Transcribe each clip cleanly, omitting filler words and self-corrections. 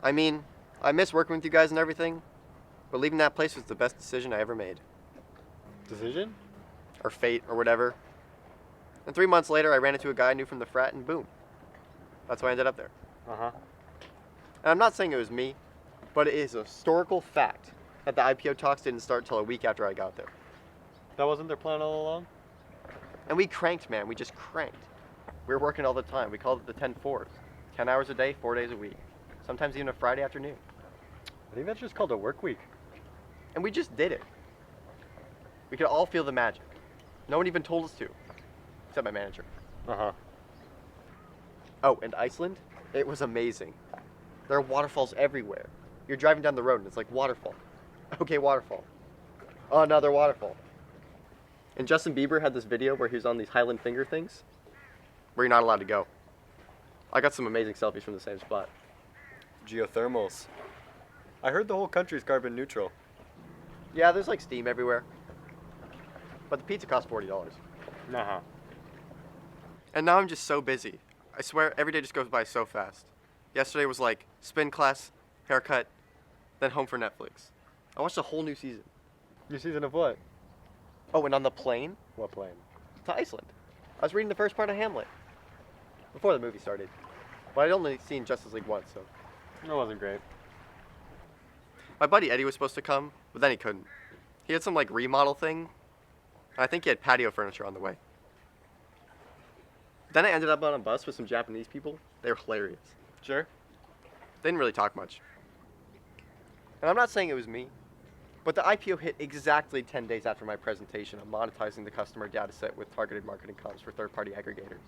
I mean, I miss working with you guys and everything, but leaving that place was the best decision I ever made. Decision? Or fate, or whatever. And 3 months later, I ran into a guy I knew from the frat, and boom. That's why I ended up there. Uh-huh. And I'm not saying it was me, but it is a historical fact that the IPO talks didn't start till a week after I got there. That wasn't their plan all along? And we cranked, man. We just cranked. We were working all the time. We called it the 10-4s. 10 hours a day, 4 days a week. Sometimes even a Friday afternoon. I think that's just called a work week. And we just did it. We could all feel the magic. No one even told us to, except my manager. Uh-huh. Oh, and Iceland? It was amazing. There are waterfalls everywhere. You're driving down the road and it's like waterfall. Okay, waterfall. Oh, another waterfall. And Justin Bieber had this video where he was on these Highland finger things, where you're not allowed to go. I got some amazing selfies from the same spot. Geothermals. I heard the whole country's carbon neutral. Yeah, there's like steam everywhere. But the pizza costs $40. Uh-huh. And now I'm just so busy. I swear, every day just goes by so fast. Yesterday was like spin class, haircut, then home for Netflix. I watched a whole new season. New season of what? Oh, and on the plane What plane? to Iceland. I was reading the first part of Hamlet before the movie started. But I'd only seen Justice League once, so. That wasn't great. My buddy Eddie was supposed to come, but then he couldn't. He had some like remodel thing. And I think he had patio furniture on the way. Then I ended up on a bus with some Japanese people. They were hilarious. Sure. They didn't really talk much. And I'm not saying it was me, but the IPO hit exactly 10 days after my presentation on monetizing the customer data set with targeted marketing comms for third-party aggregators.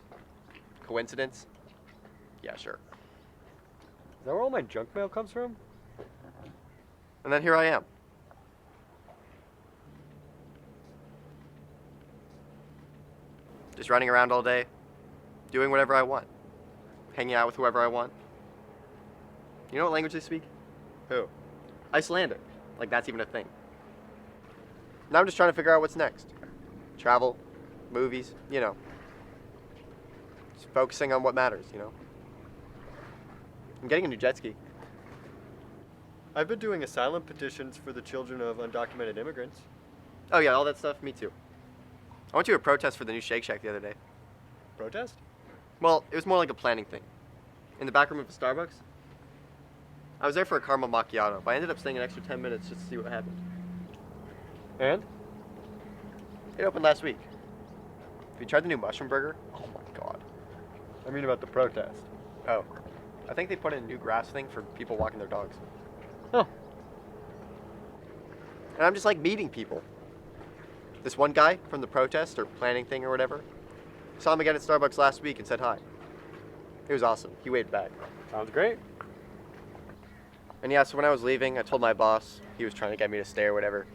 Coincidence? Yeah, sure. Is that where all my junk mail comes from? And then here I am. Just running around all day, doing whatever I want, hanging out with whoever I want. You know what language they speak? Who? Icelandic. Like that's even a thing. Now I'm just trying to figure out what's next. Travel, movies, you know. Just focusing on what matters, you know. I'm getting a new jet ski. I've been doing asylum petitions for the children of undocumented immigrants. Oh yeah, all that stuff, me too. I went to a protest for the new Shake Shack the other day. Protest? Well, it was more like a planning thing. In the back room of a Starbucks. I was there for a caramel macchiato, but I ended up staying an extra 10 minutes just to see what happened. And? It opened last week. Have you tried the new mushroom burger? Oh my god. I mean about the protest. Oh. I think they put in a new grass thing for people walking their dogs. Oh. And I'm just like meeting people. This one guy from the protest or planning thing or whatever, saw him again at Starbucks last week and said hi. It was awesome. He waved back. Sounds great. And yeah, so when I was leaving, I told my boss, he was trying to get me to stay or whatever.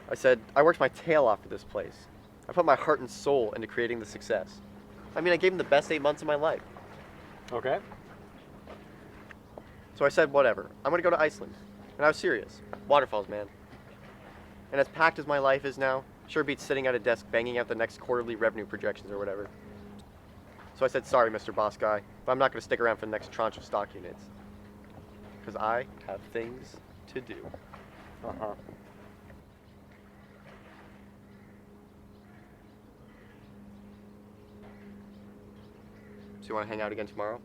I said, I worked my tail off for this place. I put my heart and soul into creating the success. I mean, I gave him the best 8 months of my life. Okay. So I said, whatever. I'm going to go to Iceland. And I was serious. Waterfalls, man. And as packed as my life is now, sure beats sitting at a desk banging out the next quarterly revenue projections or whatever. So I said, sorry, Mr. Boss Guy, but I'm not going to stick around for the next tranche of stock units. Because I have things to do. Uh-huh. So you want to hang out again tomorrow?